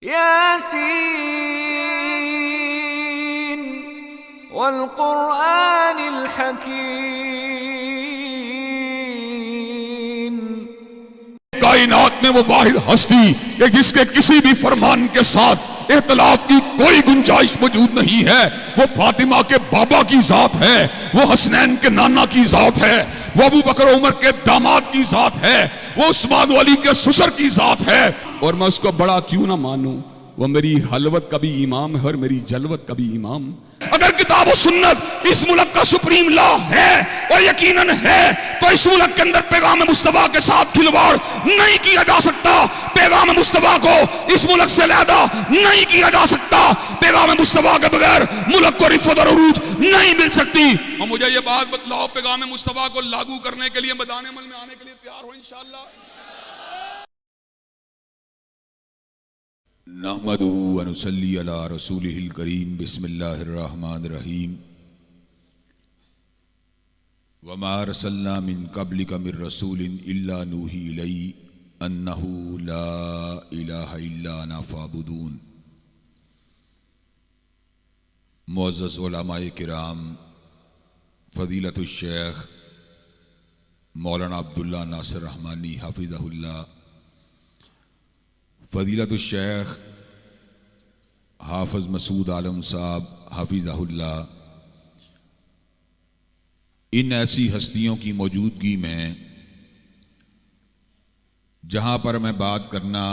یاسین والقرآن الحکیم۔ کائنات میں وہ واحد ہستی کہ جس کے کسی بھی فرمان کے ساتھ اختلاف کی کوئی گنجائش موجود نہیں ہے، وہ فاطمہ کے بابا کی ذات ہے، وہ حسنین کے نانا کی ذات ہے، وہ ابو بکر عمر کے داماد کی ذات ہے، وہ عثمان علی کے سسر کی ذات ہے۔ اور میں اس کو بڑا کیوں نہ مانوں، وہ میری حلوت کا بھی امام ہے اور میری جلوت کا بھی امام۔ اگر کتاب و سنت اس ملک کا سپریم لا ہے اور یقیناً ہے تو اس ملک کے اندر پیغام مصطفیٰ کے ساتھ کھلواڑ نہیں کیا جا سکتا، پیغام مصطفیٰ کو اس ملک سے علیحدہ نہیں کیا جا سکتا، پیغام مصطفیٰ کے بغیر ملک کو رفت اور عروج نہیں مل سکتی۔ اور مجھے یہ بات بتلاؤ، پیغام مصطفیٰ کو لاگو کرنے کے لیے میدان عمل میں آنے کے لیے تیار ہو انشاءاللہ؟ نحمدہ ونصلی علی رسولہ الکریم، بسم اللہ الرحمن الرحیم۔ وما ارسلنا من قبلک من رسول الا نوحی الیہ انہ لا الہ الا انا فاعبدون۔ معزز علماء کرام، فضیلت الشیخ مولانا عبداللہ ناصر رحمانی حفظہ اللہ، فضیلت الشیخ حافظ مسعود عالم صاحب حفظہ اللہ، ان ایسی ہستیوں کی موجودگی میں جہاں پر میں بات کرنا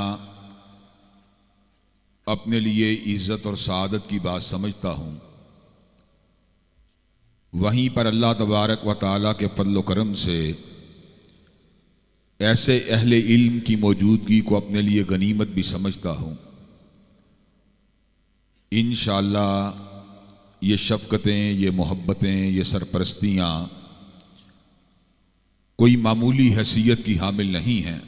اپنے لیے عزت اور سعادت کی بات سمجھتا ہوں، وہیں پر اللہ تبارک و تعالیٰ کے فضل و کرم سے ایسے اہل علم کی موجودگی کو اپنے لیے غنیمت بھی سمجھتا ہوں۔ انشاءاللہ یہ شفقتیں، یہ محبتیں، یہ سرپرستیاں کوئی معمولی حیثیت کی حامل نہیں ہیں۔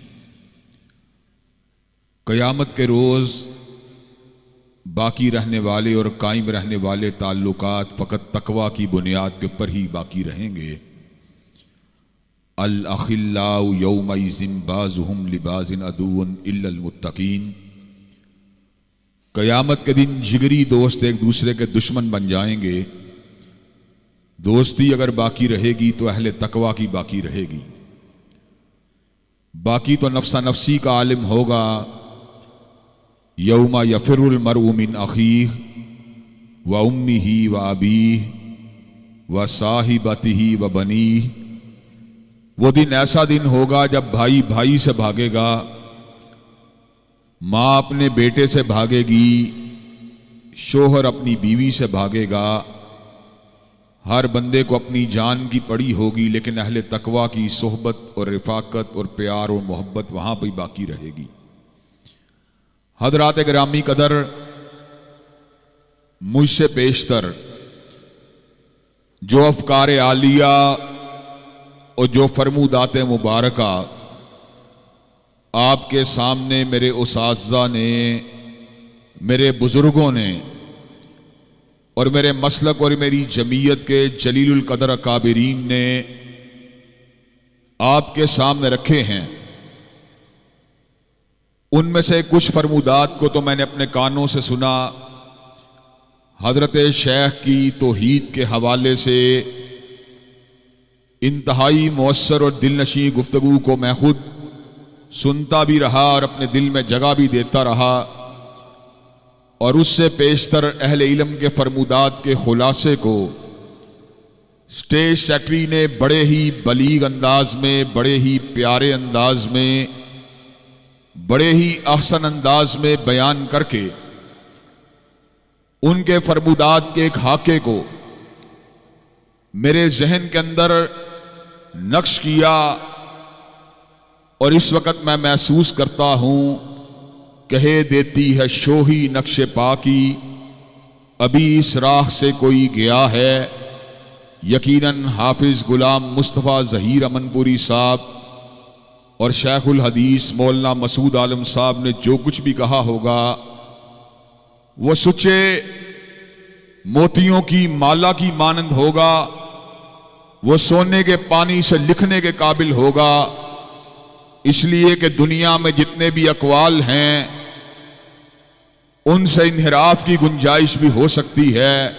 قیامت کے روز باقی رہنے والے اور قائم رہنے والے تعلقات فقط تقوی کی بنیاد کے پر ہی باقی رہیں گے۔ الاخلاء یومئذ بعضهم لبعض عدو الا المتقین۔ قیامت کے دن جگری دوست ایک دوسرے کے دشمن بن جائیں گے۔ دوستی اگر باقی رہے گی تو اہل تقوی کی باقی رہے گی، باقی تو نفسا نفسی کا عالم ہوگا۔ یوم یفر المرء من اخیہ وامہ وابیہ وصاحبتہ وبنیہ۔ وہ دن ایسا دن ہوگا جب بھائی بھائی سے بھاگے گا، ماں اپنے بیٹے سے بھاگے گی، شوہر اپنی بیوی سے بھاگے گا۔ ہر بندے کو اپنی جان کی پڑی ہوگی، لیکن اہل تقوی کی صحبت اور رفاقت اور پیار اور محبت وہاں بھی باقی رہے گی۔ حضرات گرامی قدر، مجھ سے پیشتر جو افکار عالیہ اور جو فرمودات مبارکہ آپ کے سامنے میرے اساتذہ نے، میرے بزرگوں نے اور میرے مسلک اور میری جمعیت کے جلیل القدر اکابرین نے آپ کے سامنے رکھے ہیں، ان میں سے کچھ فرمودات کو تو میں نے اپنے کانوں سے سنا۔ حضرت شیخ کی توحید کے حوالے سے انتہائی مؤثر اور دل نشیں گفتگو کو میں خود سنتا بھی رہا اور اپنے دل میں جگہ بھی دیتا رہا، اور اس سے پیشتر اہل علم کے فرمودات کے خلاصے کو اسٹیج سیکرٹری نے بڑے ہی بلیغ انداز میں، بڑے ہی پیارے انداز میں، بڑے ہی احسن انداز میں بیان کر کے ان کے فرمودات کے ایک خاکے کو میرے ذہن کے اندر نقش کیا، اور اس وقت میں محسوس کرتا ہوں کہے دیتی ہے شوہی نقش پاکی، ابھی اس راہ سے کوئی گیا ہے۔ یقیناً حافظ غلام مصطفیٰ ظہیر امن پوری صاحب اور شیخ الحدیث مولانا مسعود عالم صاحب نے جو کچھ بھی کہا ہوگا وہ سچے موتیوں کی مالا کی مانند ہوگا، وہ سونے کے پانی سے لکھنے کے قابل ہوگا، اس لیے کہ دنیا میں جتنے بھی اقوال ہیں ان سے انحراف کی گنجائش بھی ہو سکتی ہے،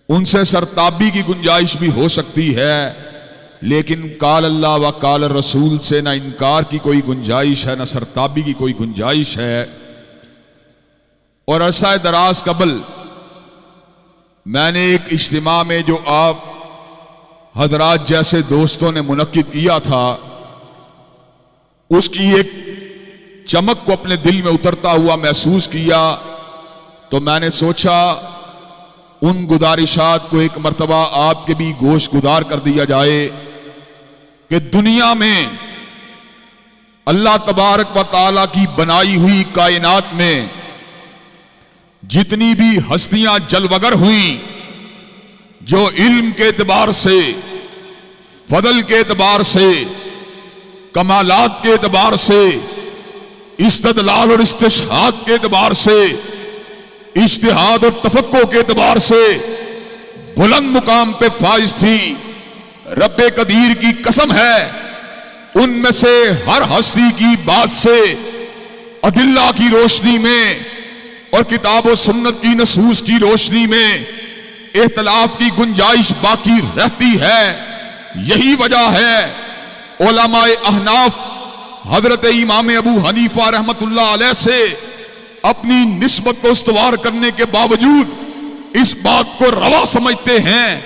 ان سے سرتابی کی گنجائش بھی ہو سکتی ہے، لیکن قال اللہ و قال رسول سے نہ انکار کی کوئی گنجائش ہے، نہ سرتابی کی کوئی گنجائش ہے۔ اور عرصہ دراز قبل میں نے ایک اجتماع میں جو آپ حضرات جیسے دوستوں نے منعقد کیا تھا، اس کی ایک چمک کو اپنے دل میں اترتا ہوا محسوس کیا، تو میں نے سوچا ان گزارشات کو ایک مرتبہ آپ کے بھی گوش گزار کر دیا جائے کہ دنیا میں اللہ تبارک و تعالیٰ کی بنائی ہوئی کائنات میں جتنی بھی ہستیاں جلوگر ہوئی، جو علم کے اعتبار سے، فضل کے اعتبار سے، کمالات کے اعتبار سے، استدلال اور استشہاد کے اعتبار سے، اجتہاد اور تفقہ کے اعتبار سے بلند مقام پہ فائز تھی، رب قدیر کی قسم ہے ان میں سے ہر ہستی کی بات سے ادلہ کی روشنی میں اور کتاب و سنت کی نصوص کی روشنی میں اختلاف کی گنجائش باقی رہتی ہے۔ یہی وجہ ہے علماء احناف حضرت امام ابو حنیفہ رحمت اللہ علیہ سے اپنی نسبت کو استوار کرنے کے باوجود اس بات کو روا سمجھتے ہیں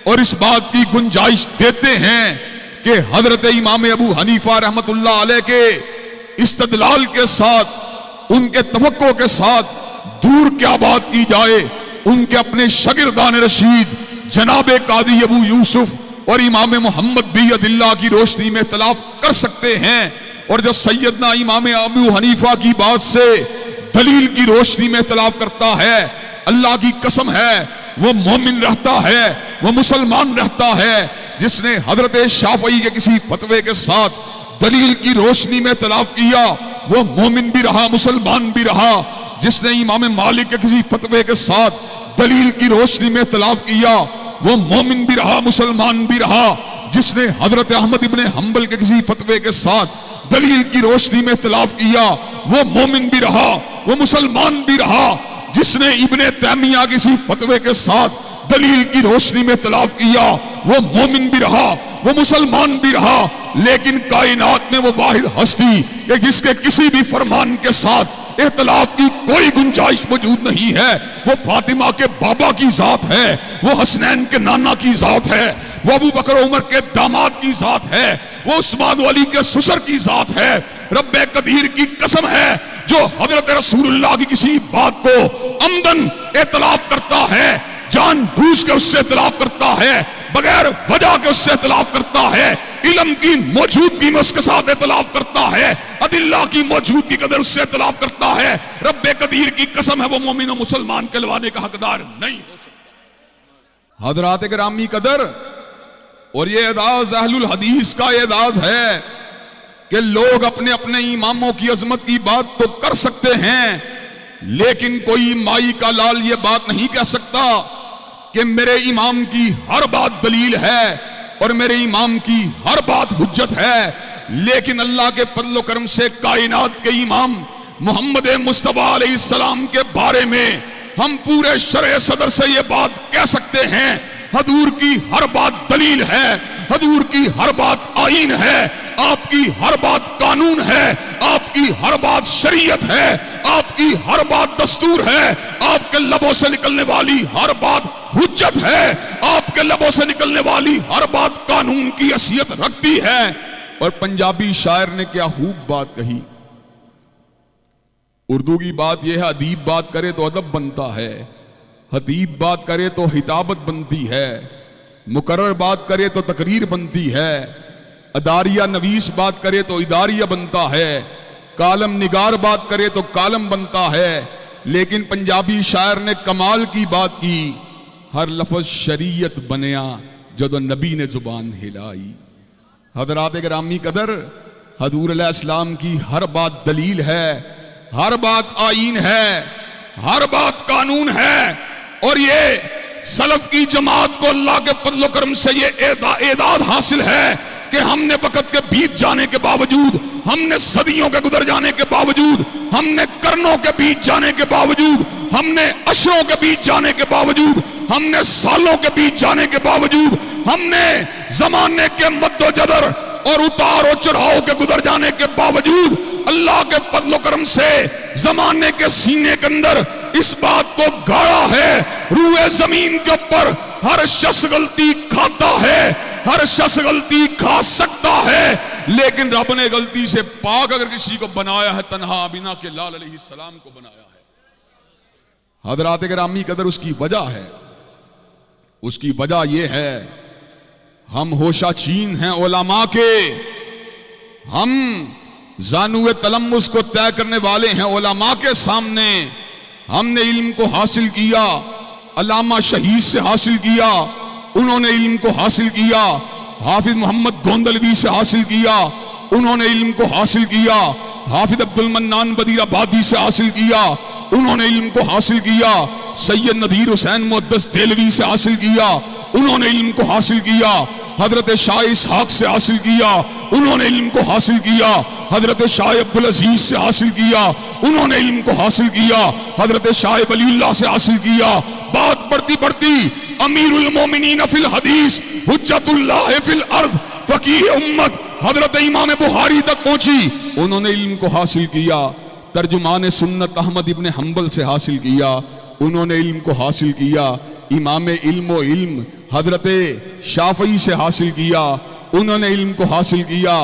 اور اس بات کی گنجائش دیتے ہیں کہ حضرت امام ابو حنیفہ رحمت اللہ علیہ کے استدلال کے ساتھ، ان کے توقع کے ساتھ دور کیا بات کی جائے، ان کے اپنے شاگردان رشید جناب قاضی ابو یوسف اور امام محمد بھی ادلہ کی روشنی میں اختلاف کر سکتے ہیں، اور جو سیدنا امام ابو حنیفہ کی بات سے دلیل کی روشنی میں اختلاف کرتا ہے، اللہ کی قسم ہے وہ مومن رہتا ہے، وہ مسلمان رہتا ہے۔ جس نے حضرت شافعی کے کسی فتوے کے ساتھ دلیل کی روشنی میں اختلاف کیا وہ مومن بھی رہا، مسلمان بھی رہا۔ جس نے امام مالک کے کسی فتوے کے ساتھ دلیل کی روشنی میں اختلاف کیا وہ مومن بھی رہا، مسلمان بھی رہا۔ جس نے حضرت احمد ابن حنبل کے کسی فتوے کے ساتھ دلیل کی روشنی میں اختلاف کیا وہ مومن بھی رہا، وہ مسلمان بھی رہا۔ جس نے ابن تیمیہ کسی فتوے کے ساتھ دلیل کی روشنی میں اختلاف کیا وہ مومن بھی رہا، وہ مسلمان بھی رہا۔ لیکن کائنات میں وہ واحد ہستی کہ جس کے کسی بھی فرمان کے ساتھ اختلاف کی کوئی گنجائش موجود نہیں ہے، وہ فاطمہ کے بابا کی ذات ہے، وہ حسنین کے نانا کی ذات ہے، وہ ابو بکر عمر کے داماد کی ذات ہے، وہ عثمان علی کے سسر کی ذات ہے۔ رب قدیر کی قسم ہے جو حضرت رسول اللہ کی کسی بات کو عمدن اختلاف کرتا ہے، جان بوجھ کے اس سے اختلاف کرتا ہے، بغیر وجہ کے اس سے اختلاف کرتا ہے، علم کی موجودگی میں اس کے ساتھ اختلاف کرتا ہے، ادلہ کی موجودگی قدر اس سے اختلاف کرتا ہے، رب قدیر کی قسم ہے وہ مومن و مسلمان کہلوانے کا حقدار نہیں ہو سکتا۔ حضرات گرامی قدر، اور یہ اعزاز اہل الحدیث کا اعزاز ہے کہ لوگ اپنے اپنے اماموں کی عظمت کی بات تو کر سکتے ہیں، لیکن کوئی مائی کا لال یہ بات نہیں کہہ سکتا کہ میرے امام کی ہر بات دلیل ہے اور میرے امام کی ہر بات حجت ہے۔ لیکن اللہ کے فضل و کرم سے کائنات کے امام محمد مصطفیٰ علیہ السلام کے بارے میں ہم پورے شرع صدر سے یہ بات کہہ سکتے ہیں، حضور کی ہر بات دلیل ہے، حضور کی ہر بات آئین ہے، آپ کی ہر بات قانون ہے، آپ کی ہر بات شریعت ہے، آپ کی ہر بات دستور ہے، آپ کے لبوں سے نکلنے والی ہر بات حجت ہے، آپ کے لبوں سے نکلنے والی ہر بات قانون کی حیثیت رکھتی ہے۔ اور پنجابی شاعر نے کیا خوب بات کہی، اردو کی بات یہ ہے، ادیب بات کرے تو ادب بنتا ہے، خطیب بات کرے تو خطابت بنتی ہے، مقرر بات کرے تو تقریر بنتی ہے، اداریہ نویس بات کرے تو اداریہ بنتا ہے، کالم نگار بات کرے تو کالم بنتا ہے۔ لیکن پنجابی شاعر نے کمال کی بات کی، ہر لفظ شریعت بنیا جدو نبی نے زبان ہلائی۔ حضرات گرامی قدر، حضور علیہ السلام کی ہر بات دلیل ہے، ہر بات آئین ہے، ہر بات قانون ہے، اور یہ سلف کی جماعت کو اللہ کے فضل و کرم سے یہ اعداد حاصل ہے کہ ہم نے وقت کے بیت جانے کے باوجود، ہم نے صدیوں کے گزر جانے کے باوجود، ہم نے قرنوں کے بیت جانے کے باوجود، ہم نے عشروں کے بیت جانے کے باوجود، ہم نے سالوں کے بیت جانے کے باوجود، ہم نے زمانے کے مد و جدر اور اتار و چڑھاؤ کے گزر جانے کے باوجود اللہ کے فضل و کرم سے زمانے کے سینے کے اندر اس بات کو گاڑا ہے، روئے زمین کے اوپر ہر شخص غلطی کھاتا ہے، ہر شخص غلطی کھا سکتا ہے، لیکن رب نے غلطی سے پاک اگر کسی کو بنایا ہے، تنہا بنا کے لال علیہ السلام کو بنایا ہے۔ حضرات گرامی قدر، اس کی وجہ ہے، اس کی وجہ یہ ہے ہم ہوشہ چین ہیں علماء کے، ہم زانوِ تلمس کو طے کرنے والے ہیں علماء کے سامنے۔ ہم نے علم کو حاصل کیا، علامہ شہید سے حاصل کیا، انہوں نے علم کو حاصل کیا، حافظ محمد گوندلوی سے حاصل کیا، انہوں نے علم کو حاصل کیا، حافظ عبد المنان بدیر آبادی سے حاصل کیا، انہوں نے علم کو حاصل کیا، سید نذیر حسین محدث دہلوی سے حاصل کیا، انہوں نے علم کو حاصل کیا، حضرت شاہ اسحاق سے حاصل کیا، انہوں نے علم کو حاصل کیا، حضرت شاہ عبدالعزیز سے حاصل کیا، انہوں نے علم کو حاصل کیا، حضرت شاہ ولی اللہ سے حاصل کیا۔ بات بڑھتی بڑھتی امیر المومنین فی الحدیث، حجت اللہ فی الارض، فقیہ امت حضرت امام بخاری تک پہنچی، انہوں نے علم کو حاصل کیا۔ ترجمان سنت احمد ابن حنبل سے حاصل کیا، انہوں نے علم کو حاصل کیا۔ امام علم و علم حضرت شافعی سے حاصل کیا، انہوں نے علم کو حاصل کیا۔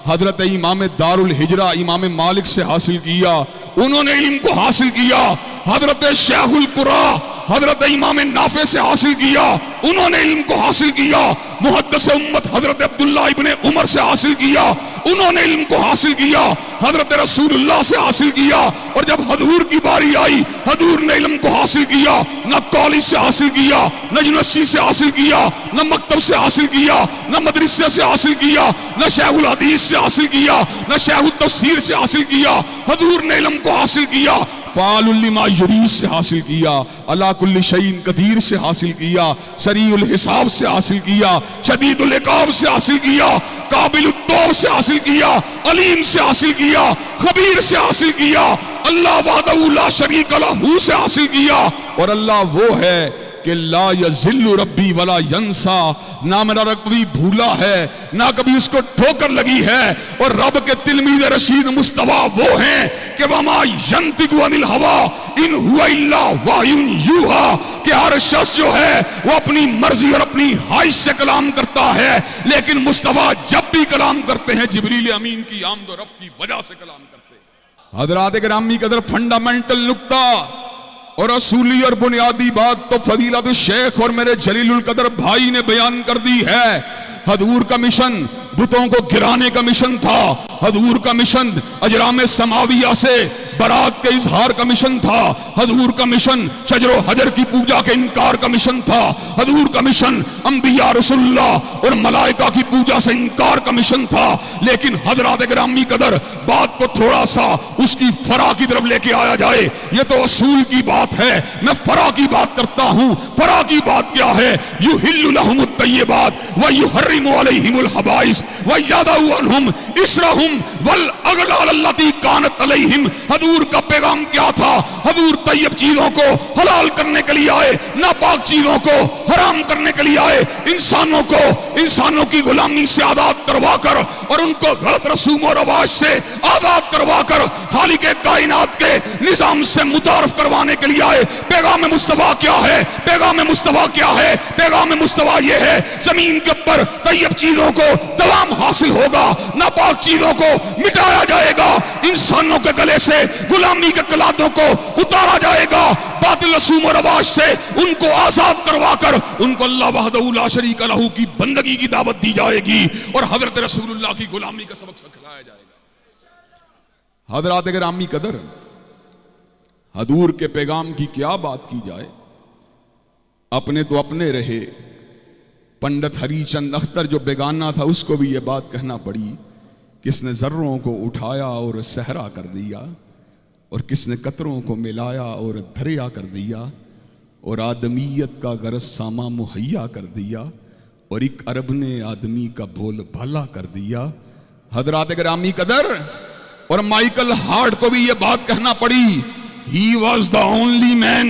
حضرت امام دار الہجرہ امام مالک سے حاصل کیا، انہوں نے علم کو حاصل کیا۔ حضرت شیخ القرآن حضرت امام نافع سے حاصل کیا، انہوں نے علم کو حاصل کیا۔ محدث امت حضرت عبداللہ ابن عمر سے حاصل کیا، انہوں نے علم کو حاصل کیا۔ حضرت رسول اللہ سے حاصل کیا، اور جب حضور کی باری آئی حضور نے علم کو حاصل کیا۔ نہ کالج سے حاصل کیا، نہ یونیورسٹی سے حاصل کیا، نہ مکتب سے حاصل کیا، نہ مدرسے سے حاصل کیا، نہ شیخ الحدیث سے حاصل کیا، نہ شیخ التفسیر سے حاصل کیا۔ حضور نے علم کو حاصل کیا۔ فعال لما یرید سے حاصل کیا، علی کل شیء قدیر سے حاصل کیا، سریع الحساب سے حاصل کیا، شدید العقاب سے حاصل کیا، قابل التوب سے حاصل کیا، علیم سے حاصل کیا، خبیر سے حاصل کیا، اللہ وحدہ لا شریک لہ سے حاصل کیا۔ اور اللہ وہ ہے کہ لا یذل ربی ولا ینسا، نہ میرا رب کبھی بھولا ہے نہ کبھی اس کو ٹھوکر لگی ہے۔ اور رب کے تلمید رشید مصطفیٰ وہ ہیں کہ وما ینطق عن الہوی ان ہوا الا وحی یوحی، کہ ہر شخص جو ہے وہ اپنی مرضی اور اپنی خواہش سے کلام کرتا ہے، لیکن مصطفیٰ جب بھی کلام کرتے ہیں جبریل امین کی آمد و رفت کی وجہ سے کلام کرتے ہیں۔ حضرات گرامی قدر، فنڈامنٹل نقطہ اور اصولی اور بنیادی بات تو فضیلت الشیخ اور میرے جلیل القدر بھائی نے بیان کر دی ہے۔ حضور کا مشن بتوں کو گرانے کا مشن تھا، حضور کا مشن اجرام سماویہ سے برات کے اظہار کا مشن تھا، حضور کا مشن شجر و حجر کی پوجا کے انکار کا مشن تھا، حضور کا مشن انبیاء رسول اللہ اور ملائکہ کی پوجا سے انکار کا مشن تھا۔ لیکن حضرات گرامی قدر، بات کو تھوڑا سا اس کی فرع کی طرف لے کے آیا جائے۔ یہ تو اصول کی بات ہے، میں فرع کی بات کرتا ہوں۔ فرع کی بات کیا ہے؟ یحل لہم الطیبات ویحرم علیہم الخبائث ویضع عنہم اصرہم والاغلال التی کانت علیہم۔ حضور کا پیغام کیا تھا؟ حضور طیب چیزوں کو حلال کرنے کے لیے آئے، ناپاک چیزوں کو حرام کرنے کے لیے آئے، انسانوں کی غلامی سے آزاد کروا کر اور ان کو غلط رسوم و رواج سے آزاد کروا کر خالق کائنات کے نظام سے متعارف کروانے کے لیے آئے۔ پیغام مصطفیٰ کیا ہے؟ پیغام مصطفیٰ کیا ہے؟ پیغام مصطفیٰ یہ ہے، زمین کے اوپر طیب چیزوں کو دوام حاصل ہوگا، ناپاک چیزوں کو مٹایا جائے گا، انسانوں کے گلے سے غلامی کے قلادوں کو اتارا جائے گا، باطل رسوم و رواج سے ان کو آزاد کروا کر ان کو اللہ وحدہ لا شریک لہ کی بندگی کی دعوت دی جائے گی، اور حضرت رسول اللہ کی غلامی کا سبق سکھلایا جائے گا۔ حضرات گرامی قدر، حضور کے پیغام کی کیا بات کی جائے؟ اپنے تو اپنے رہے، پنڈت ہری چند اختر جو بیگانہ تھا اس کو بھی یہ بات کہنا پڑی، کس نے ذروں کو اٹھایا اور صحرا کر دیا، اور کس نے قطروں کو ملایا اور دریا کر دیا، اور آدمیت کا غرض ساما مہیا کر دیا، اور ایک عرب نے آدمی کا بول بھلا کر دیا۔ حضرات گرامی قدر، اور مائیکل ہارٹ کو بھی یہ بات کہنا پڑی، he was the only man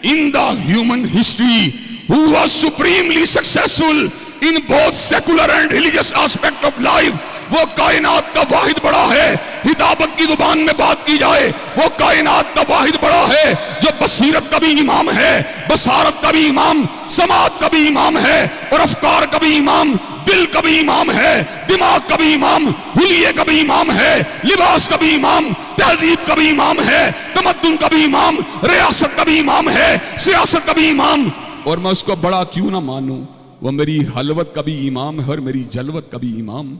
in the human history who was supremely successful in both secular and religious aspect of life۔ وہ کائنات کا واحد بڑا ہے، ہدایت کی زبان میں بات کی جائے وہ کائنات کا واحد بڑا ہے جو بصیرت کا بھی امام ہے، بصارت کا بھی امام، سماعت کا بھی امام ہے، اور افکار کا بھی امام، دل کا بھی امام ہے، دماغ کا بھی امام، حلیے کا بھی امام ہے، لباس کا بھی امام، تہذیب کا بھی امام ہے، تمدن کا بھی امام، ریاست کا بھی امام ہے، سیاست کا بھی امام۔ اور میں اس کو بڑا کیوں نہ مانوں، وہ میری حلوت کا بھی امام ہے اور میری جلوت کا بھی امام۔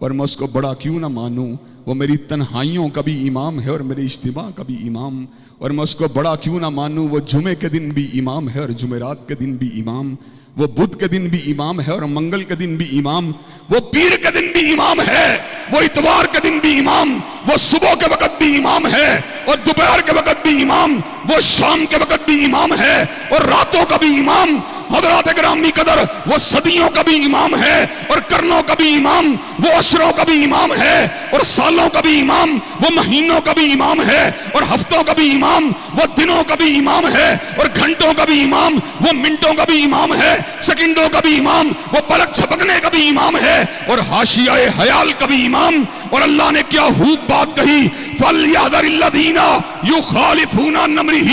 اور میں اس کو بڑا کیوں نہ مانوں، وہ میری تنہائیوں کا بھی امام ہے اور میرے اجتماع کا بھی امام۔ اور میں اس کو بڑا کیوں نہ مانوں، وہ جمعے کے دن بھی امام ہے اور جمعرات کے دن بھی امام، وہ بدھ کے دن بھی امام ہے اور منگل کے دن بھی امام، وہ پیر کے دن بھی امام ہے، وہ اتوار کے دن بھی امام، وہ صبح کے وقت بھی امام ہے اور دوپہر کے وقت بھی امام، وہ شام کے وقت بھی امام ہے اور راتوں کا بھی امام۔ حضرات گرامی قدر، وہ صدیوں کا بھی امام ہے اور کرنوں کا بھی امام، وہ عشروں کا بھی امام ہے اور سالوں کا بھی امام، وہ مہینوں کا بھی امام ہے اور ہفتوں کا بھی امام، وہ دنوں کا بھی امام ہے اور گھنٹوں کا بھی امام، وہ منٹوں کا بھی امام ہے، سیکنڈوں کا بھی امام، وہ پلک جھپکنے کا بھی امام ہے اور حاشیہ حیال کا بھی امام۔ اور اللہ نے کیا خوب بات کہی، فَلْيَحْذَرِ الَّذِينَ يُخَالِفُونَ عَنْ أَمْرِهِ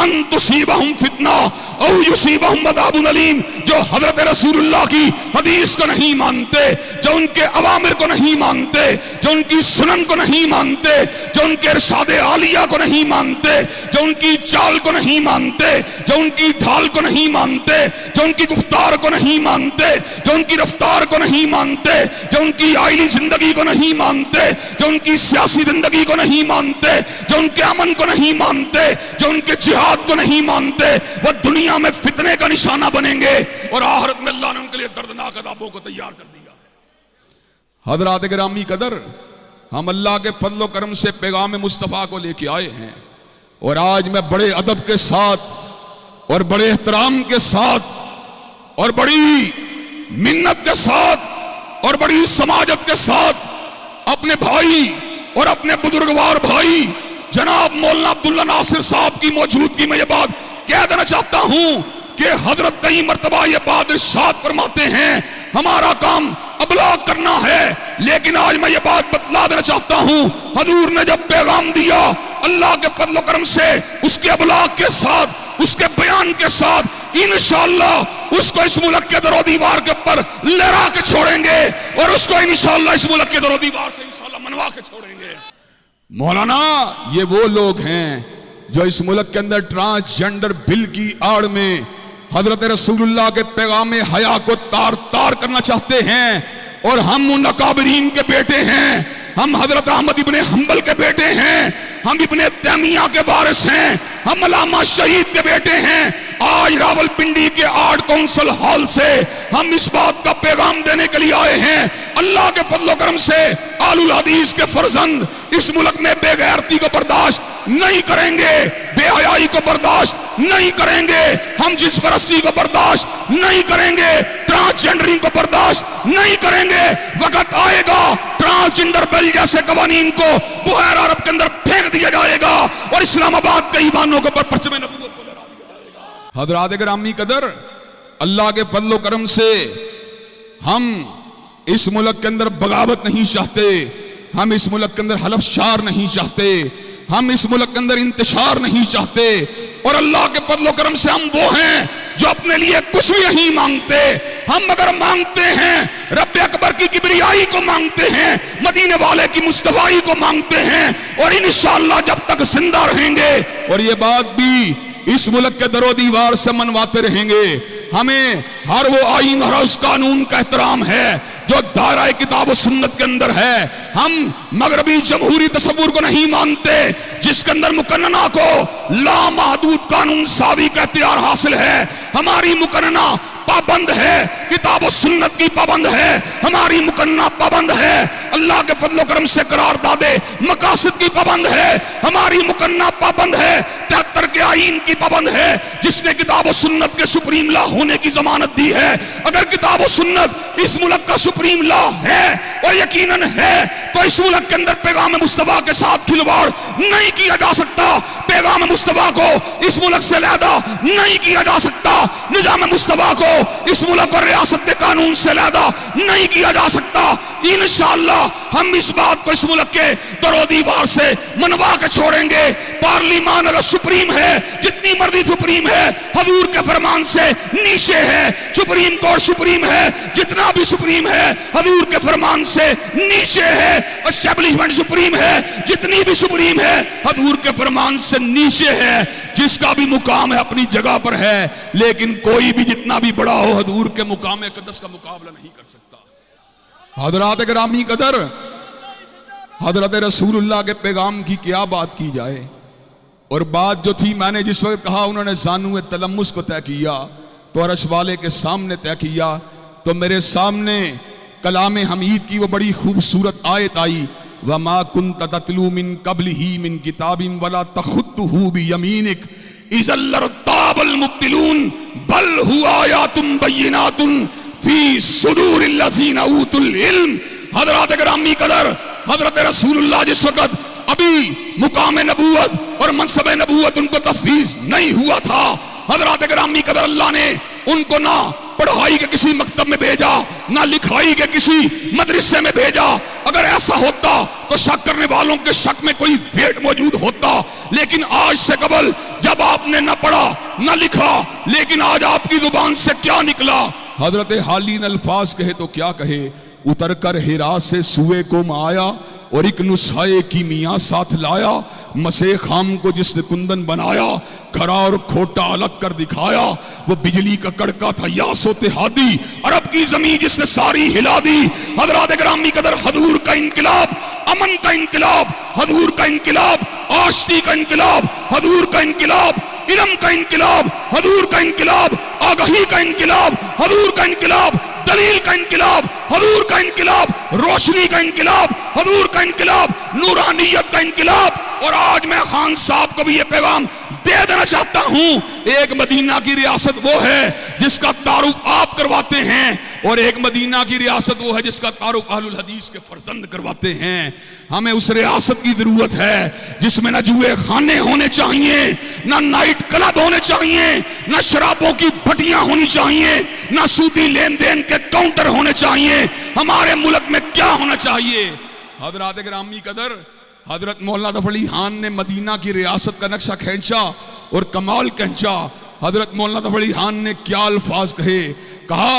أَن تُصِيبَهُمْ فِتْنَةٌ أَوْ يُصِيبَهُمْ عَذَابٌ أَلِيمٌ۔ جو حضرت رسول اللہ کی حدیث کو نہیں مانتے، جو ان کے اوامر کو نہیں مانتے، جو ان کی سنن کو نہیں مانتے، جو ان کے ارشاد عالیہ کو نہیں مانتے، جو ان کی چال کو نہیں مانتے، جو ان کی ڈھال کو نہیں مانتے، جو ان کی گفتار کو نہیں مانتے، جو ان کی رفتار کو نہیں مانتے، جو ان کی آئلی زندگی کو نہیں مانتے، جو ان کی سیاسی زندگی کو نہیں مانتے، جو ان کے امن کو نہیں مانتے، جو ان کے جہاد کو نہیں مانتے، وہ دنیا میں فتنے کا نشانہ بنیں گے اور آخرت میں اللہ نے ان کے لیے دردناک عذابوں کو تیار کر دیا۔ حضرات گرامی قدر، ہم اللہ کے فضل و کرم سے پیغام مصطفیٰ کو لے کے آئے ہیں، اور آج میں بڑے ادب کے ساتھ اور بڑے احترام کے ساتھ اور بڑی منت کے ساتھ اور بڑی سماجت کے ساتھ اپنے بھائی اور اپنے بزرگوار بھائی جناب مولانا عبداللہ ناصر صاحب کی موجودگی میں یہ بات کہہ دینا چاہتا ہوں کہ حضرت کئی مرتبہ یہ بات ارشاد فرماتے ہیں، ہمارا کام ابلاغ کرنا ہے، لیکن آج میں یہ بات بتلا دینا چاہتا ہوں، حضور نے جب پیغام دیا اللہ کے فضل و کرم سے اس کے ابلاغ کے ساتھ، اس کے بیان کے ساتھ انشاءاللہ اس کو اس ملک کے در و دیوار کے اوپر لہرا کے چھوڑیں گے اور اس کو انشاءاللہ اس ملک کے در و دیوار سے انشاءاللہ منوا کے چھوڑیں گے۔ مولانا، یہ وہ لوگ ہیں جو اس ملک کے اندر ٹرانسجنڈر بل کی آڑ میں حضرت رسول اللہ کے پیغام حیا کو تار تار کرنا چاہتے ہیں، اور ہم ان اکابرین کے بیٹے ہیں، ہم حضرت احمد ابن حنبل کے بیٹے ہیں، ہم ابن تیمیہ کے وارث ہیں، ہم علامہ شہید کے بیٹے ہیں۔ آج راول پنڈی کے آرٹ کونسل ہال سے ہم اس بات کا پیغام دینے کے لیے آئے ہیں، اللہ کے فضل و کرم سے آل الحدیث کے فرزند اس ملک میں بے غیرتی کو برداشت نہیں کریں گے، بے حیائی کو برداشت نہیں کریں گے، ہم جنس پرستی کو برداشت نہیں کریں گے، ٹرانسجنڈرنگ کو برداشت نہیں کریں گے۔ وقت آئے گا ٹرانسجنڈر بل جیسے قوانین کو بحیرہ عرب کے اندر پھینک دیا جائے گا اور اسلام آباد کے ایمانوں کے اوپر پرچم نبوت کو لہرا دیا جائے گا۔ حضرات گرامی قدر، اللہ کے فضل و کرم سے ہم اس ملک کے اندر بغاوت نہیں چاہتے، ہم اس ملک کے اندر حلف شار نہیں چاہتے، ہم اس ملک کے اندر انتشار نہیں چاہتے، اور اللہ کے فضل و کرم سے ہم وہ ہیں جو اپنے لیے کچھ بھی نہیں مانگتے۔ ہم اگر مانگتے ہیں رب اکبر کی کبریائی کو مانگتے ہیں، مدینے والے کی مصطفائی کو مانگتے ہیں، اور انشاءاللہ جب تک زندہ رہیں گے اور یہ بات بھی اس ملک کے در و دیوار سے منواتے رہیں گے۔ ہمیں ہر وہ آئین اور اس قانون کا احترام ہے جو دائرہ کتاب و سنت کے اندر ہے۔ ہم مغربی جمہوری تصور کو نہیں مانتے جس کے اندر مقننہ کو لامحدود قانون سازی کا اختیار حاصل ہے۔ ہماری مقننہ پابند ہے، کتاب و سنت کی پابند ہے، ہماری مقننہ پابند ہے، اللہ کے فضل و کرم سے قرار دادے مقاصد کی پابند ہے، ہماری مقننہ پابند ہے 73 کے آئین آئین کی پابند ہے، جس نے کتاب و سنت کے سپریم لا ہونے کی ضمانت دی ہے۔ اگر کتاب و سنت اس ملک کا سپریم لا ہے اور یقیناً ہے تو اس ملک کے اندر پیغام مصطفیٰ کے ساتھ کھلواڑ نہیں کیا جا سکتا، پیغام مصطفیٰ کو اس ملک سے علیحدہ نہیں کیا جا سکتا، نظام مصطفیٰ کو اس ملک اور ریاست قانون سے علیحدہ نہیں کیا جا سکتا۔ انشاءاللہ ہم اس بات کو اس ملک کے در و دیوار سے منوا کے چھوڑیں گے۔ پارلیمان اگر سپریم ہے، جتنی مرضی سپریم ہے، حضور کے فرمان سے نیچے ہے۔ سپریم کورٹ سپریم ہے، جتنا بھی سپریم ہے حضور کے فرمان سے نیچے ہے۔ اسٹیبلشمنٹ سپریم ہے، جتنی بھی سپریم ہے حضور کے فرمان سے نیچے ہے۔ جس کا بھی مقام ہے اپنی جگہ پر ہے، لیکن کوئی بھی جتنا بھی بڑا ہو حضور کے مقام اقدس کا مقابلہ نہیں کر سکتا۔ حضرات گرامی قدر، حضرت رسول اللہ کے پیغام کی کیا بات کی جائے، اور بات جو تھی میں نے جس وقت کہا انہوں نے زانو تلمس کو طے کیا تو عرش والے کے سامنے طے کیا، تو میرے سامنے کلام حمید کی وہ بڑی خوبصورت آیت آئی، وَمَا كُنْتَ تَتْلُو مِن قَبْلِهِ مِن كِتَابٍ وَلَا تَخُطُّهُ بِيَمِينِكَ إِذًا لَّارْتَابَ الْمُبْطِلُونَ بَلْ هُوَ آيَاتٌ بَيِّنَاتٌ فِي صُدُورِ الَّذِينَ أُوتُوا الْعِلْمَ۔ حضرات گرامی قدر، حضرت رسول اللہ جس وقت ابھی مقام نبوت اور منصب نبوت ان کو تفویض نہیں ہوا تھا، حضرات گرامی قدر اللہ نے ان کو نہ پڑھائی کے کسی مکتب میں بھیجا، نہ لکھائی کے کسی مدرسے میں بھیجا۔ اگر ایسا ہوتا تو شک کرنے والوں کے شک میں کوئی ویٹ موجود ہوتا، لیکن آج سے قبل جب آپ نے نہ پڑھا نہ لکھا، لیکن آج آپ کی زبان سے کیا نکلا؟ حضرت حالین الفاظ کہے تو کیا کہے، اتر کر ہرا سے سوئے کو آیا اور ایک نسخے کی میاں ساتھ لایا، مسے خام کو جس نے کندن بنایا، کھرا اور کھوٹا الگ کر دکھایا، وہ بجلی کا کڑکا تھا یاس و تہادی، عرب کی زمین جس نے ساری ہلا دی۔ حضرات گرامی قدر، حضور کا انقلاب، امن کا انقلاب، حضور کا انقلاب، آشتی کا انقلاب، حضور کا انقلاب، علم کا انقلاب، حضور کا انقلاب، آگاہی کا انقلاب، حضور کا انقلاب، دلیل کا انقلاب، حضور کا انقلاب، روشنی کا انقلاب، حضور کا انقلاب، نورانیت کا انقلاب۔ اور آج میں خان صاحب کو بھی یہ پیغام دے دینا چاہتا ہوں، ایک مدینہ کی ریاست وہ ہے جس کا تعارف آپ کرواتے ہیں، اور ایک مدینہ کی ریاست وہ ہے جس کا تعارف اہل الحدیث کے فرزند کرواتے ہیں۔ ہمیں اس ریاست کی ضرورت ہے جس میں نہ جوئے خانے ہونے چاہیے، نہ نائٹ کلب ہونے چاہیے، نہ شرابوں کی بھٹیاں ہونی چاہیے، نہ سودی لین دین کے کاؤنٹر ہونے چاہیے۔ ہمارے ملک میں کیا ہونا چاہیے؟ حضرات گرامی قدر، حضرت مولانا ظفر علی خان نے مدینہ کی ریاست کا نقشہ کھینچا اور کمال کھینچا۔ حضرت مولانا ظفر علی خان نے کیا الفاظ کہے، کہا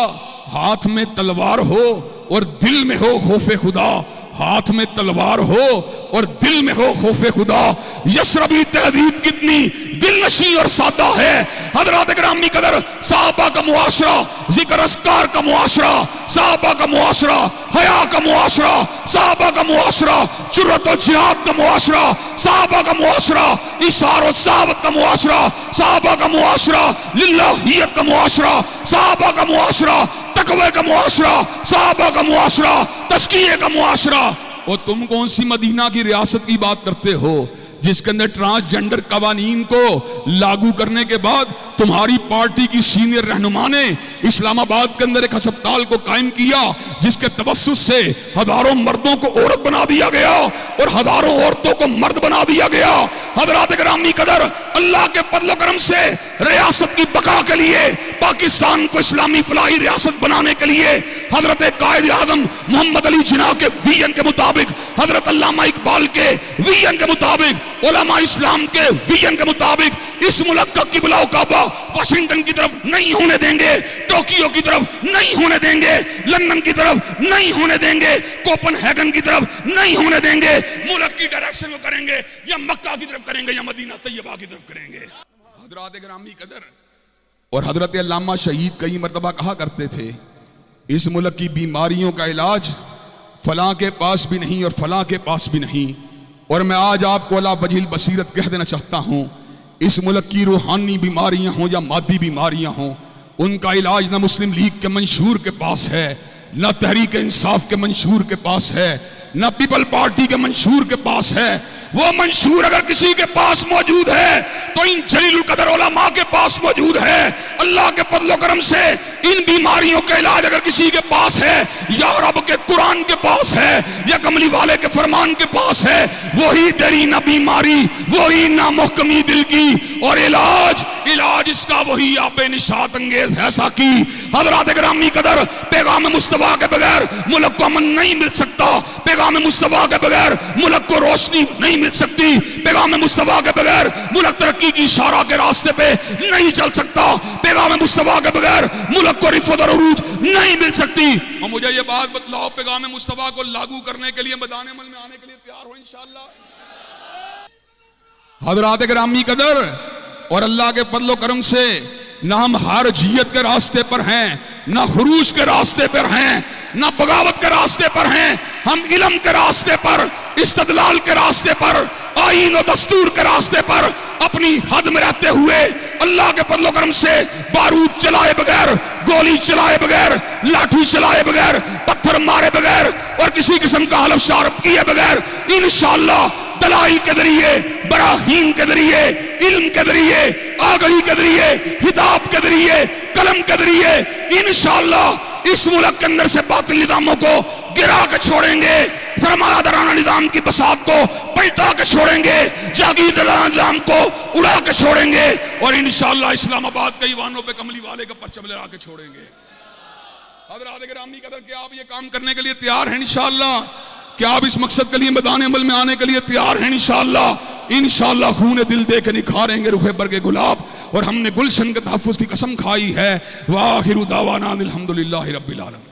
ہاتھ میں تلوار ہو اور دل میں ہو خوف خدا، ہاتھ میں تلوار ہو اور دل میں ہو خوف خدا۔ یسربی تہذیب کتنی دل نشیں اور سادہ ہے۔ حضرات گرامی قدر، صحابہ کا معاشرہ ذکر اذکار کا معاشرہ، صحابہ کا معاشرہ حیا کا معاشرہ، صحابہ کا معاشرہ جرأت و جہاد کا معاشرہ، صحابہ کا معاشرہ اشار و صحابت کا معاشرہ، صحابہ کا معاشرہ للہیت کا معاشرہ، صحابہ کا معاشرہ تقوی کا معاشرہ، صحابہ کا معاشرہ تزکیے کا معاشرہ۔ اور تم کون سی مدینہ کی ریاست کی بات کرتے ہو جس کے اندر ٹرانسجنڈر قوانین کو لاگو کرنے کے بعد تمہاری پارٹی کی سینئر رہنما نے اسلام آباد کے اندر ایک ہسپتال کو قائم کیا جس کے توسط سے ہزاروں مردوں کو عورت بنا دیا گیا اور ہزاروں عورتوں کو مرد بنا دیا گیا۔ حضرات گرامی قدر، اللہ کے فضل و کرم سے ریاست کی بقا کے لیے، پاکستان کو اسلامی فلاحی ریاست بنانے کے لیے حضرت قائد اعظم محمد علی جناح کے ویژن کے مطابق، حضرت علامہ اقبال کے ویژن کے مطابق، علماء اسلام کے ویژن کے مطابق اس ملک کا قبلہ و کعبہ واشنگٹن کی طرف نہیں ہونے دیں گے، ٹوکیو کی طرف نہیں ہونے دیں گے، لندن کی طرف نہیں ہونے دیں گے، کوپن ہیگن کی طرف نہیں ہونے دیں گے۔ ملک کی ڈائریکشن میں کریں گے یا مکہ کی طرف کریں گے یا مدینہ طیبہ کی طرف کریں گے۔ حضرات گرامی قدر، اور حضرت علامہ شہید کئی مرتبہ کہا کرتے تھے اس ملک کی بیماریوں کا علاج فلاں کے پاس بھی نہیں اور فلاں کے پاس بھی نہیں، اور میں آج آپ کو علی وجہ البصیرت کہہ دینا چاہتا ہوں، اس ملک کی روحانی بیماریاں ہوں یا مادی بیماریاں ہوں، ان کا علاج نہ مسلم لیگ کے منشور کے پاس ہے، نہ تحریک انصاف کے منشور کے پاس ہے، نہ پیپل پارٹی کے منشور کے پاس ہے۔ وہ منشور اگر کسی کے پاس موجود ہے تو ان جلیل القدر علماء کے پاس موجود ہے. اللہ کے فضل و کرم سے ان بیماریوں کا علاج اگر کسی کے پاس ہے یا رب کے قرآن کے پاس ہے یا کملی والے کے فرمان کے پاس ہے, وہی تیری نہ بیماری, وہی نہ محکمی دل کی, اور علاج اس کا وہی آپ نشاط انگیز ہے ساکی. حضرات گرامی قدر, پیغام مصطفیٰ کے بغیر ملک کو امن نہیں مل سکتا, پیغام مصطفیٰ کے بغیر ملک کو روشنی نہیں مل سکتی, پیغام مصطفیٰ کے بغیر ملک ترقی کی اشارہ کے راستے پہ نہیں چل سکتا, پیغام مصطفیٰ کے بغیر ملک کو رفعت اور عروج نہیں مل سکتی. اور مجھے یہ بات بتلاؤ, پیغام مصطفیٰ کو لاگو کرنے کے لیے میدان عمل میں آنے کے لیے تیار ہو انشاءاللہ. حضرات گرامی قدر, اور اللہ کے فضل و کرم سے نہ ہم خارجیت کے راستے پر ہیں, نہ خروج کے راستے پر ہیں, نہ بغاوت کے راستے پر ہیں, ہم علم کے راستے پر, استدلال کے راستے پر, آئین و دستور کے راستے پر اپنی حد میں رہتے ہوئے اللہ کے فضل و کرم سے بارود چلائے بغیر, گولی چلائے بغیر, لاٹھی چلائے بغیر, پتھر مارے بغیر اور کسی قسم کا حلف شارب کیے بغیر انشاءاللہ دلائل کے ذریعے, براہین کے ذریعے, علم کے ذریعے, آگہی کے ذریعے, خطاب کے ذریعے, قلم کے ذریعے انشاءاللہ اس ملک کے اندر سے باطل نظاموں کو گرا کے چھوڑیں گے, سرمایہ دارانہ نظام کی بساط کو پلٹا کے چھوڑیں گے, جاگیردارانہ نظام کو اڑا کے چھوڑیں گے, اور انشاءاللہ اسلام آباد کے ایوانوں پہ کملی والے کا پرچم لہرا کے چھوڑیں گے. حضرات گرامی قدر, کیا آپ یہ کام کرنے کے لیے تیار ہیں انشاءاللہ؟ کیا آپ اس مقصد کے لیے میدان عمل میں آنے کے لیے تیار ہیں انشاءاللہ؟ انشاءاللہ خون دل دے کے نکھاریں گے رخ برگ گلاب, اور ہم نے گلشن کے تحفظ کی قسم کھائی ہے. وآخر دعوانا الحمدللہ رب العالمین.